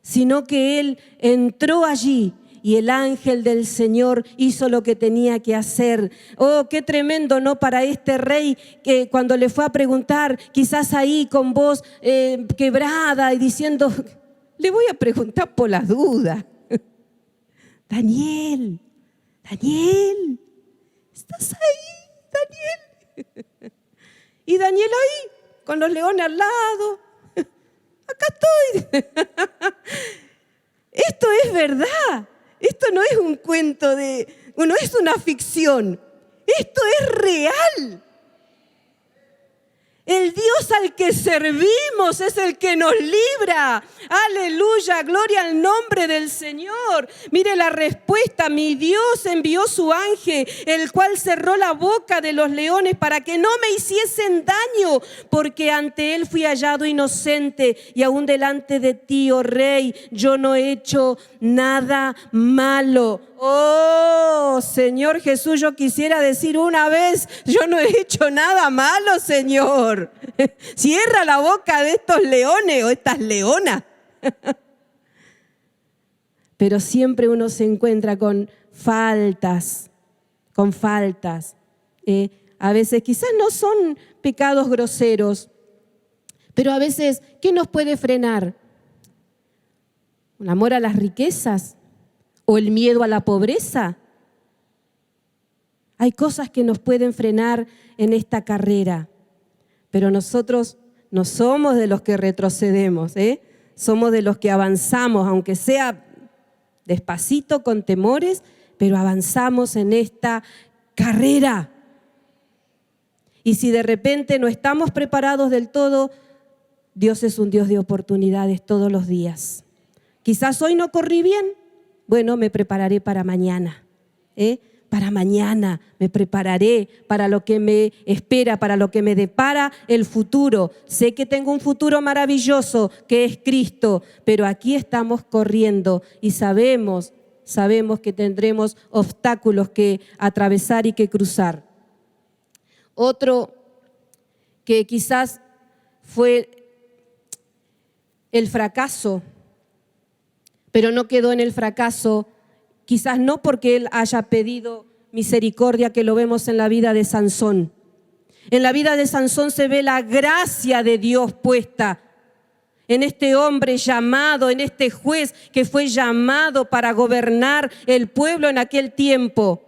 sino que él entró allí y el ángel del Señor hizo lo que tenía que hacer. Oh, qué tremendo, ¿no? Para este rey que cuando le fue a preguntar, quizás ahí con voz quebrada y diciendo, le voy a preguntar por las dudas. Daniel, ¿estás ahí, Daniel? Y Daniel ahí, con los leones al lado. Acá estoy. Esto es verdad. Esto no es un cuento no es una ficción. Esto es real. El Dios al que servimos es el que nos libra. Aleluya, gloria al nombre del Señor. Mire la respuesta: mi Dios envió su ángel, el cual cerró la boca de los leones para que no me hiciesen daño, porque ante él fui hallado inocente, y aún delante de ti, oh Rey, yo no he hecho nada malo. Oh, Señor Jesús, yo quisiera decir una vez: yo no he hecho nada malo, Señor. Cierra la boca de estos leones o estas leonas. Pero siempre uno se encuentra con faltas. A veces quizás no son pecados groseros, pero a veces, ¿qué nos puede frenar? ¿Un amor a las riquezas? ¿O el miedo a la pobreza? Hay cosas que nos pueden frenar en esta carrera, pero nosotros no somos de los que retrocedemos, somos de los que avanzamos, aunque sea despacito, con temores, pero avanzamos en esta carrera. Y si de repente no estamos preparados del todo, Dios es un Dios de oportunidades todos los días. Quizás hoy no corrí bien. Bueno, me prepararé para mañana. Para mañana me prepararé para lo que me espera, para lo que me depara el futuro. Sé que tengo un futuro maravilloso que es Cristo, pero aquí estamos corriendo y sabemos que tendremos obstáculos que atravesar y que cruzar. Otro que quizás fue el fracaso, pero no quedó en el fracaso, quizás no porque él haya pedido misericordia, que lo vemos en la vida de Sansón. En la vida de Sansón se ve la gracia de Dios puesta en este hombre llamado, en este juez que fue llamado para gobernar el pueblo en aquel tiempo.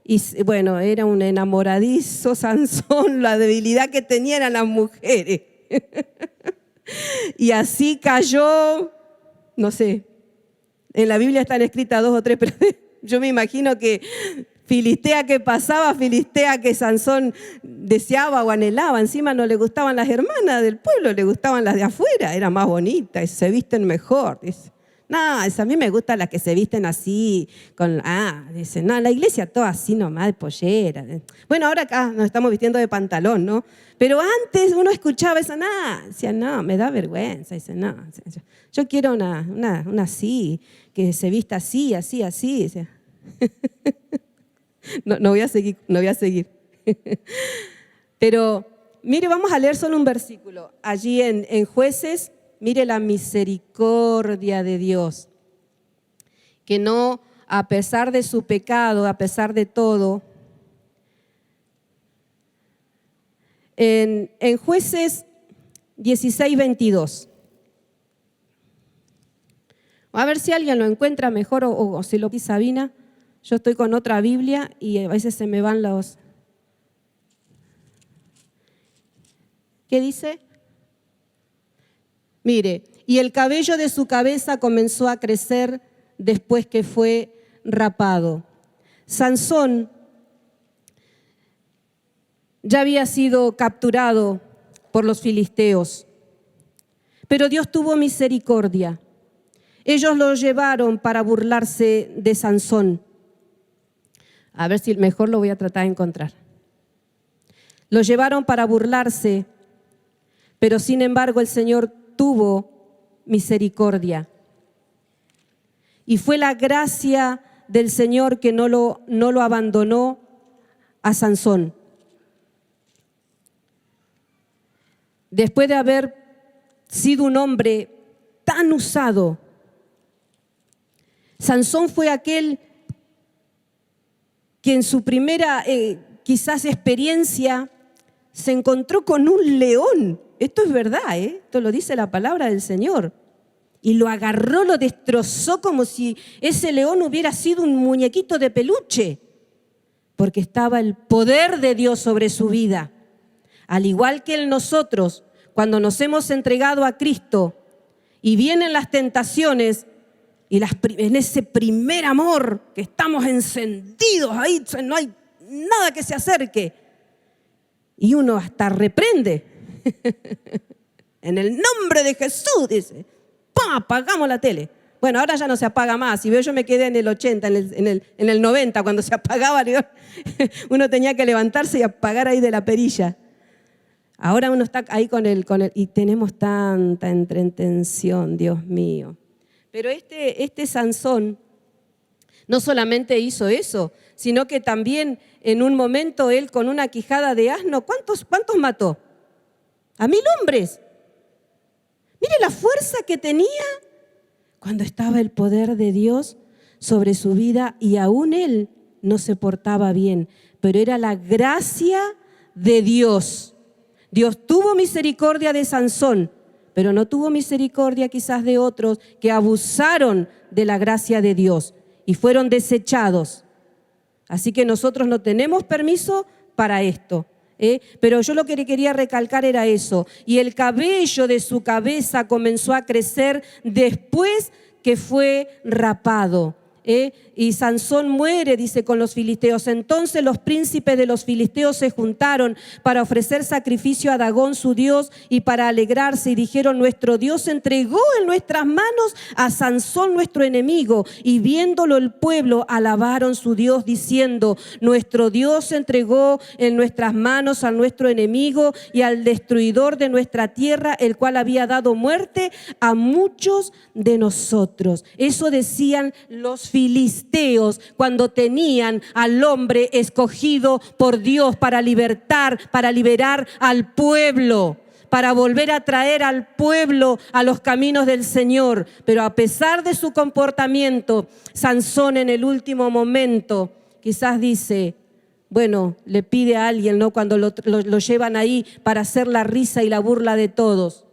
Y bueno, era un enamoradizo Sansón, la debilidad que tenían a las mujeres. Y así cayó, no sé, en la Biblia están escritas 2 o 3, pero yo me imagino que Filistea que pasaba, Filistea que Sansón deseaba o anhelaba. Encima no le gustaban las hermanas del pueblo, le gustaban las de afuera, eran más bonitas, se visten mejor. Dice, no, a mí me gustan las que se visten así, dice, no, la iglesia toda así nomás, de pollera. Bueno, ahora acá nos estamos vistiendo de pantalón, ¿no? Pero antes uno escuchaba eso, decía, no, me da vergüenza. Dice, no, yo quiero una así, que se vista así. Dice. No voy a seguir. Pero, mire, vamos a leer solo un versículo. Allí en Jueces, mire la misericordia de Dios, que no, a pesar de su pecado, a pesar de todo, en Jueces 16:22. A ver si alguien lo encuentra mejor o si lo dice Sabina. Yo estoy con otra Biblia y a veces se me van los... ¿Qué dice? Mire, y el cabello de su cabeza comenzó a crecer después que fue rapado. Sansón ya había sido capturado por los filisteos, pero Dios tuvo misericordia. Ellos lo llevaron para burlarse de Sansón. A ver si mejor lo voy a tratar de encontrar. Lo llevaron para burlarse, pero sin embargo el Señor tuvo misericordia. Y fue la gracia del Señor que no lo abandonó a Sansón. Después de haber sido un hombre tan usado, Sansón fue aquel que en su primera quizás experiencia se encontró con un león. Esto es verdad, esto lo dice la palabra del Señor. Y lo agarró, lo destrozó como si ese león hubiera sido un muñequito de peluche, porque estaba el poder de Dios sobre su vida. Al igual que en nosotros, cuando nos hemos entregado a Cristo y vienen las tentaciones y en ese primer amor que estamos encendidos ahí, no hay nada que se acerque. Y uno hasta reprende. En el nombre de Jesús, dice, ¡pum!, apagamos la tele. Bueno, ahora ya no se apaga más. Si veo, yo me quedé en el 80, en el 90, cuando se apagaba, uno tenía que levantarse y apagar ahí de la perilla. Ahora uno está ahí con el y tenemos tanta entretención, Dios mío. Pero este Sansón no solamente hizo eso, sino que también en un momento él con una quijada de asno, ¿cuántos mató? A 1000 hombres. Mire la fuerza que tenía cuando estaba el poder de Dios sobre su vida y aún él no se portaba bien, pero era la gracia de Dios. Dios tuvo misericordia de Sansón, pero no tuvo misericordia quizás de otros que abusaron de la gracia de Dios y fueron desechados. Así que nosotros no tenemos permiso para esto. Pero yo lo que le quería recalcar era eso. Y el cabello de su cabeza comenzó a crecer después que fue rapado. Y Sansón muere, dice, con los filisteos. Entonces los príncipes de los filisteos se juntaron para ofrecer sacrificio a Dagón su dios y para alegrarse y dijeron: nuestro Dios entregó en nuestras manos a Sansón nuestro enemigo. Y viéndolo el pueblo alabaron su Dios diciendo: nuestro Dios entregó en nuestras manos a nuestro enemigo y al destruidor de nuestra tierra, el cual había dado muerte a muchos de nosotros. Eso decían los filisteos cuando tenían al hombre escogido por Dios para liberar al pueblo, para volver a traer al pueblo a los caminos del Señor. Pero a pesar de su comportamiento, Sansón en el último momento quizás dice, bueno, le pide a alguien, ¿no?, cuando lo llevan ahí para hacer la risa y la burla de todos.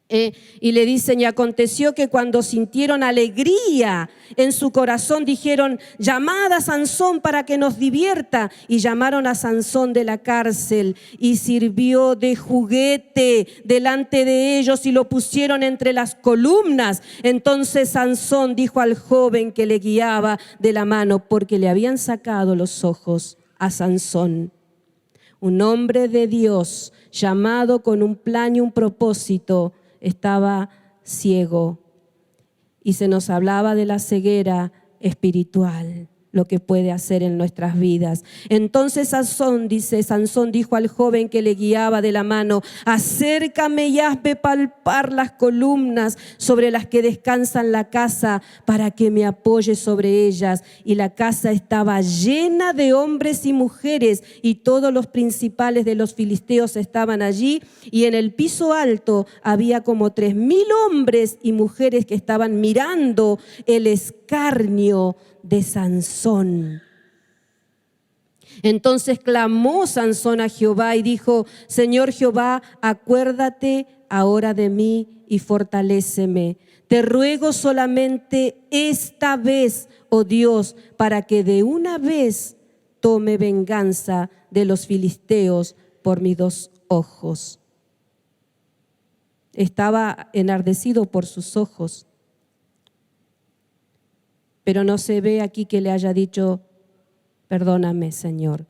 Y le dicen: y aconteció que cuando sintieron alegría en su corazón, dijeron: llamad a Sansón para que nos divierta. Y llamaron a Sansón de la cárcel y sirvió de juguete delante de ellos y lo pusieron entre las columnas. Entonces Sansón dijo al joven que le guiaba de la mano, porque le habían sacado los ojos a Sansón, un hombre de Dios llamado con un plan y un propósito, estaba ciego. Y se nos hablaba de la ceguera espiritual, lo que puede hacer en nuestras vidas. Entonces Sansón dijo al joven que le guiaba de la mano: acércame y hazme palpar las columnas sobre las que descansan la casa, para que me apoye sobre ellas. Y la casa estaba llena de hombres y mujeres, y todos los principales de los filisteos estaban allí, y en el piso alto había como 3000 hombres y mujeres que estaban mirando el escarnio de Sansón. Entonces clamó Sansón a Jehová y dijo: Señor Jehová, acuérdate ahora de mí y fortaléceme. Te ruego solamente esta vez, oh Dios, para que de una vez tome venganza de los filisteos por mis 2 ojos. Estaba enardecido por sus ojos. Pero no se ve aquí que le haya dicho: perdóname, Señor.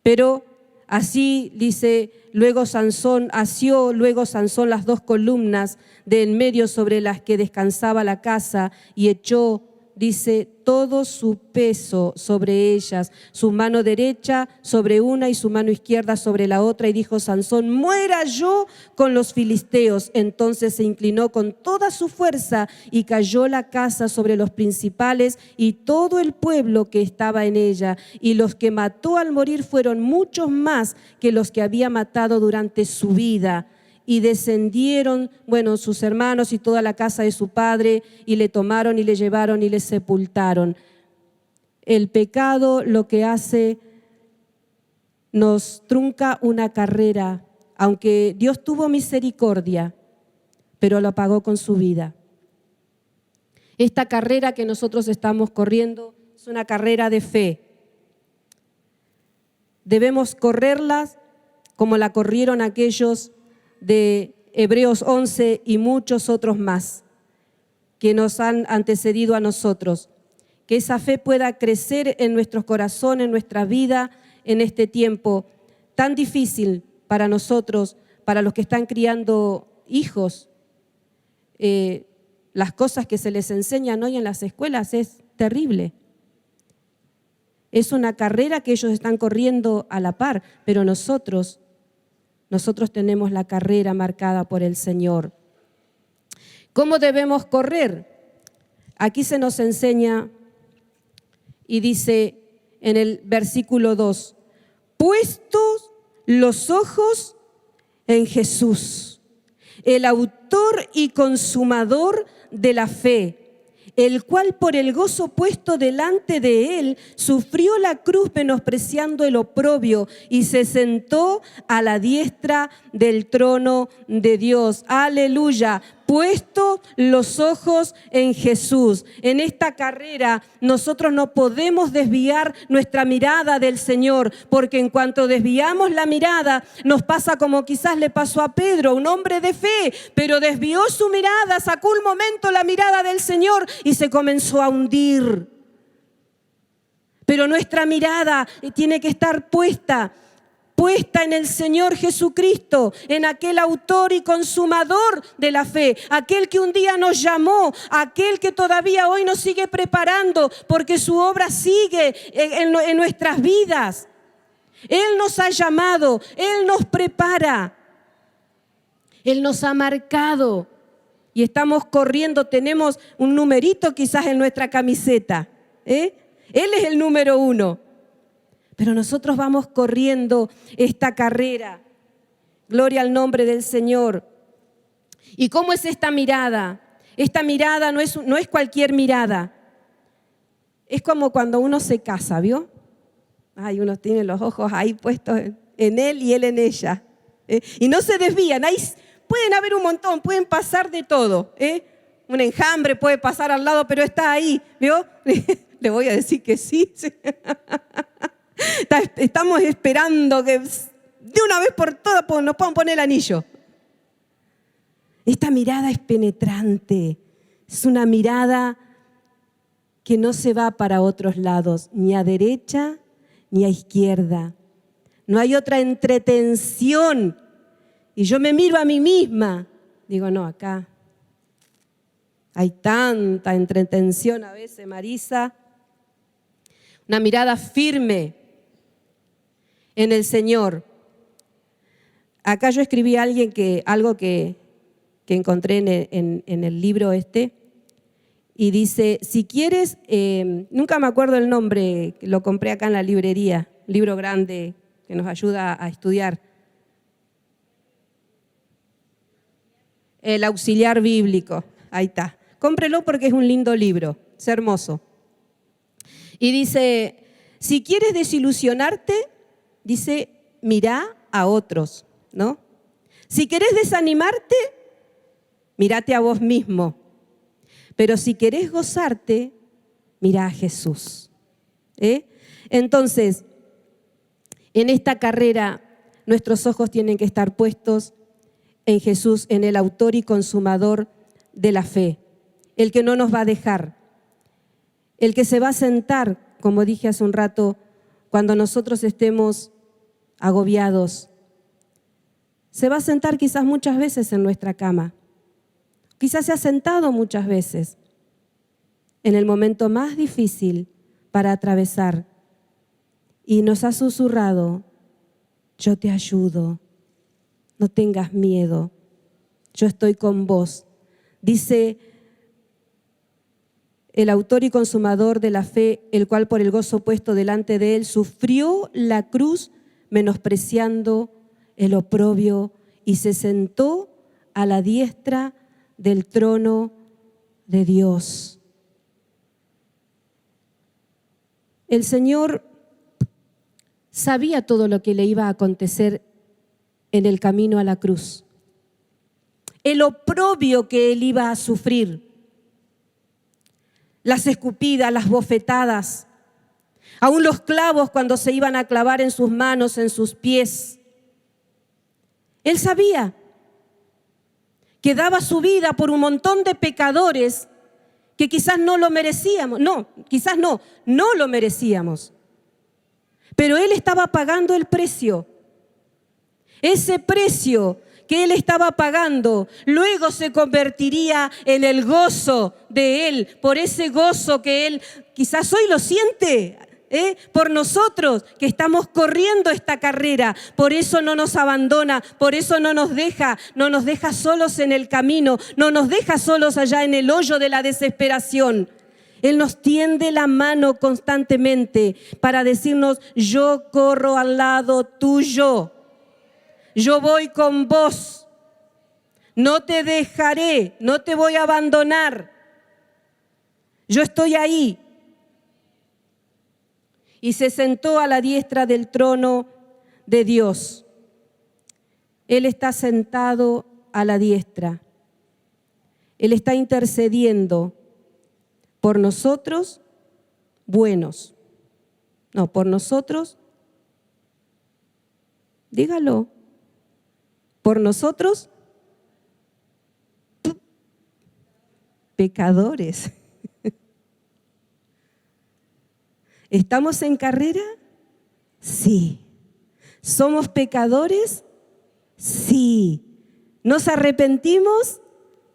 Pero así dice, luego Sansón asió las 2 columnas de en medio sobre las que descansaba la casa y echó, dice, todo su peso sobre ellas, su mano derecha sobre una y su mano izquierda sobre la otra, y dijo Sansón: muera yo con los filisteos. Entonces se inclinó con toda su fuerza y cayó la casa sobre los principales y todo el pueblo que estaba en ella, y los que mató al morir fueron muchos más que los que había matado durante su vida. Y descendieron, sus hermanos y toda la casa de su padre, y le tomaron y le llevaron y le sepultaron. El pecado lo que hace, nos trunca una carrera, aunque Dios tuvo misericordia, pero lo pagó con su vida. Esta carrera que nosotros estamos corriendo es una carrera de fe. Debemos correrla como la corrieron aquellos de Hebreos 11 y muchos otros más que nos han antecedido a nosotros. Que esa fe pueda crecer en nuestros corazones, en nuestra vida, en este tiempo tan difícil para nosotros, para los que están criando hijos. Las cosas que se les enseñan hoy en las escuelas es terrible. Es una carrera que ellos están corriendo a la par, pero nosotros tenemos la carrera marcada por el Señor. ¿Cómo debemos correr? Aquí se nos enseña y dice en el versículo 2, puestos los ojos en Jesús, el autor y consumador de la fe, el cual por el gozo puesto delante de él sufrió la cruz menospreciando el oprobio y se sentó a la diestra del trono de Dios. Aleluya. Puesto los ojos en Jesús. En esta carrera nosotros no podemos desviar nuestra mirada del Señor, porque en cuanto desviamos la mirada nos pasa como quizás le pasó a Pedro, un hombre de fe, pero desvió su mirada, sacó un momento la mirada del Señor y se comenzó a hundir. Pero nuestra mirada tiene que estar puesta en el Señor Jesucristo, en aquel autor y consumador de la fe, aquel que un día nos llamó, aquel que todavía hoy nos sigue preparando, porque su obra sigue en nuestras vidas. Él nos ha llamado, Él nos prepara, Él nos ha marcado y estamos corriendo, tenemos un numerito quizás en nuestra camiseta, Él es el número 1. Pero nosotros vamos corriendo esta carrera. Gloria al nombre del Señor. ¿Y cómo es esta mirada? Esta mirada no es cualquier mirada. Es como cuando uno se casa, ¿vio? Ay, uno tiene los ojos ahí puestos en él y él en ella. Y no se desvían. Ahí pueden haber un montón, pueden pasar de todo. Un enjambre puede pasar al lado, pero está ahí, ¿vio? Le voy a decir que sí. Estamos esperando que de una vez por todas nos puedan poner el anillo. Esta mirada es penetrante, es una mirada que no se va para otros lados, ni a derecha ni a izquierda. No hay otra entretención. Y yo me miro a mí misma, digo, no, acá hay tanta entretención a veces, Marisa. Una mirada firme en el Señor. Acá yo escribí a alguien algo que encontré en el libro y dice, si quieres, nunca me acuerdo el nombre, lo compré acá en la librería, libro grande que nos ayuda a estudiar. El auxiliar bíblico, ahí está. Cómprelo porque es un lindo libro, es hermoso. Y dice, si quieres desilusionarte, dice, mirá a otros, ¿no? Si querés desanimarte, mírate a vos mismo. Pero si querés gozarte, mirá a Jesús. Entonces, en esta carrera, nuestros ojos tienen que estar puestos en Jesús, en el autor y consumador de la fe, el que no nos va a dejar, el que se va a sentar, como dije hace un rato, cuando nosotros estemos agobiados. Se va a sentar quizás muchas veces en nuestra cama. Quizás se ha sentado muchas veces en el momento más difícil para atravesar y nos ha susurrado, yo te ayudo, no tengas miedo, yo estoy con vos. Dice el autor y consumador de la fe, el cual por el gozo puesto delante de él sufrió la cruz menospreciando el oprobio y se sentó a la diestra del trono de Dios. El Señor sabía todo lo que le iba a acontecer en el camino a la cruz, el oprobio que él iba a sufrir, las escupidas, las bofetadas, aún los clavos cuando se iban a clavar en sus manos, en sus pies. Él sabía que daba su vida por un montón de pecadores que quizás no lo merecíamos. No lo merecíamos. Pero Él estaba pagando el precio. Ese precio que Él estaba pagando, luego se convertiría en el gozo de Él, por ese gozo que Él quizás hoy lo siente, por nosotros que estamos corriendo esta carrera. Por eso no nos abandona, por eso no nos deja solos en el camino, no nos deja solos allá en el hoyo de la desesperación. Él nos tiende la mano constantemente para decirnos: yo corro al lado tuyo, yo voy con vos, no te dejaré, no te voy a abandonar, yo estoy ahí. Y se sentó a la diestra del trono de Dios. Él está sentado a la diestra. Él está intercediendo por nosotros buenos. No, por nosotros, dígalo, por nosotros pecadores. ¿Estamos en carrera? Sí. ¿Somos pecadores? Sí. ¿Nos arrepentimos?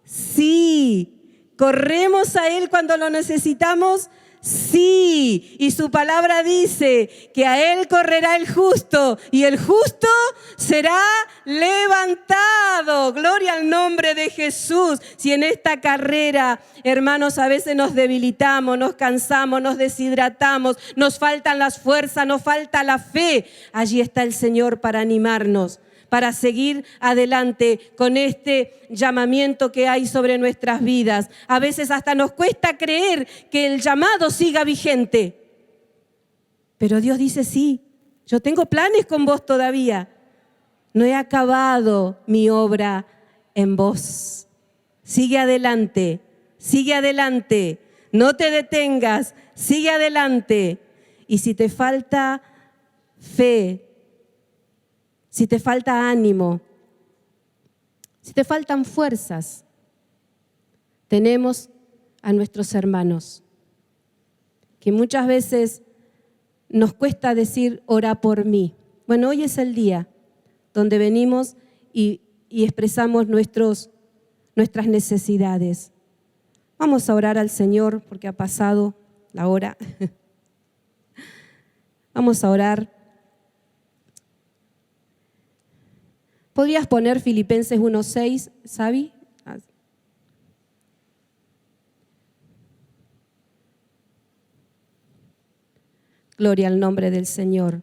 Sí. ¿Corremos a Él cuando lo necesitamos? Sí. Y su palabra dice que a Él correrá el justo y el justo será levantado. Gloria al nombre de Jesús. Si en esta carrera, hermanos, a veces nos debilitamos, nos cansamos, nos deshidratamos, nos faltan las fuerzas, nos falta la fe, allí está el Señor para animarnos, para seguir adelante con este llamamiento que hay sobre nuestras vidas. A veces hasta nos cuesta creer que el llamado siga vigente. Pero Dios dice: sí, yo tengo planes con vos todavía. No he acabado mi obra en vos. Sigue adelante, no te detengas, sigue adelante. Y si te falta fe, si te falta ánimo, si te faltan fuerzas, tenemos a nuestros hermanos, que muchas veces nos cuesta decir: ora por mí. Bueno, hoy es el día donde venimos y expresamos nuestras necesidades. Vamos a orar al Señor porque ha pasado la hora. Vamos a orar. ¿Podrías poner Filipenses 1:6, Sabi? Gloria al nombre del Señor.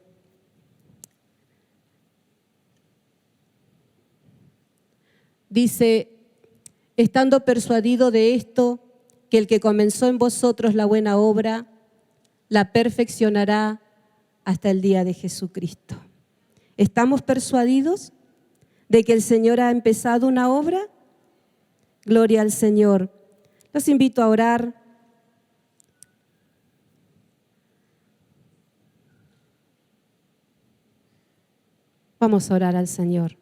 Dice: estando persuadido de esto, que el que comenzó en vosotros la buena obra, la perfeccionará hasta el día de Jesucristo. ¿Estamos persuadidos de que el Señor ha empezado una obra? Gloria al Señor. Los invito a orar. Vamos a orar al Señor.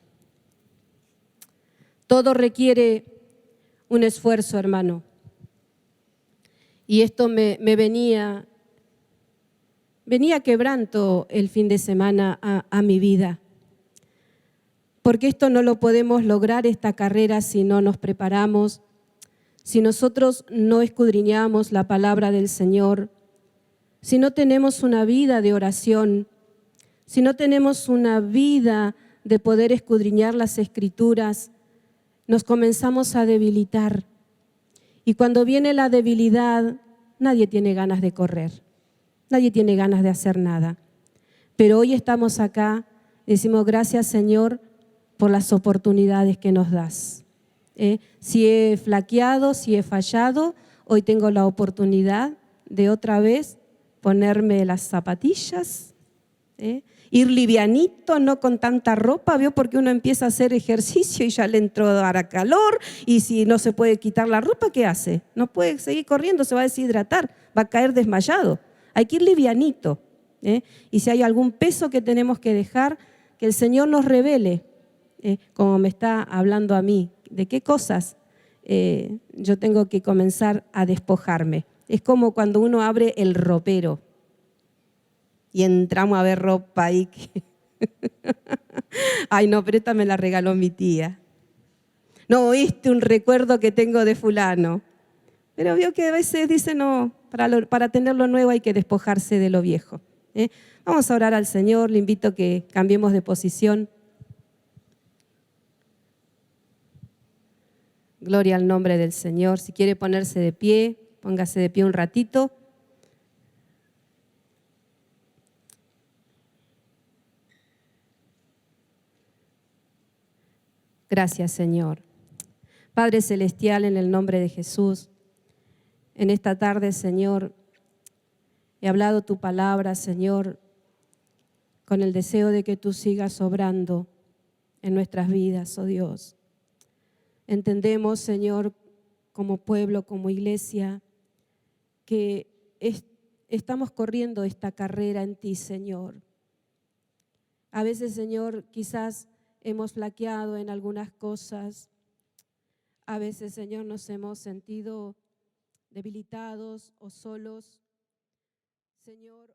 Todo requiere un esfuerzo, hermano. Y esto me venía quebranto el fin de semana a mi vida. Porque esto no lo podemos lograr, esta carrera, si no nos preparamos, si nosotros no escudriñamos la palabra del Señor, si no tenemos una vida de oración, si no tenemos una vida de poder escudriñar las Escrituras, nos comenzamos a debilitar. Y cuando viene la debilidad, nadie tiene ganas de correr, nadie tiene ganas de hacer nada. Pero hoy estamos acá y decimos: gracias, Señor, por las oportunidades que nos das. Si he flaqueado, si he fallado, hoy tengo la oportunidad de otra vez ponerme las zapatillas, ir livianito, no con tanta ropa, ¿vio? Porque uno empieza a hacer ejercicio y ya le entró a calor, y si no se puede quitar la ropa, ¿qué hace? No puede seguir corriendo, se va a deshidratar, va a caer desmayado. Hay que ir livianito, y si hay algún peso que tenemos que dejar, que el Señor nos revele, como me está hablando a mí, de qué cosas yo tengo que comenzar a despojarme. Es como cuando uno abre el ropero y entramos a ver ropa ahí. Ay, no, pero esta me la regaló mi tía. No, un recuerdo que tengo de fulano. Pero vio que a veces dice, no, para tener lo nuevo hay que despojarse de lo viejo. Vamos a orar al Señor, le invito a que cambiemos de posición. Gloria al nombre del Señor. Si quiere ponerse de pie, póngase de pie un ratito. Gracias, Señor. Padre Celestial, en el nombre de Jesús, en esta tarde, Señor, he hablado tu palabra, Señor, con el deseo de que tú sigas obrando en nuestras vidas, oh Dios. Entendemos, Señor, como pueblo, como iglesia, que estamos corriendo esta carrera en ti, Señor. A veces, Señor, quizás hemos flaqueado en algunas cosas. A veces, Señor, nos hemos sentido debilitados o solos. Señor,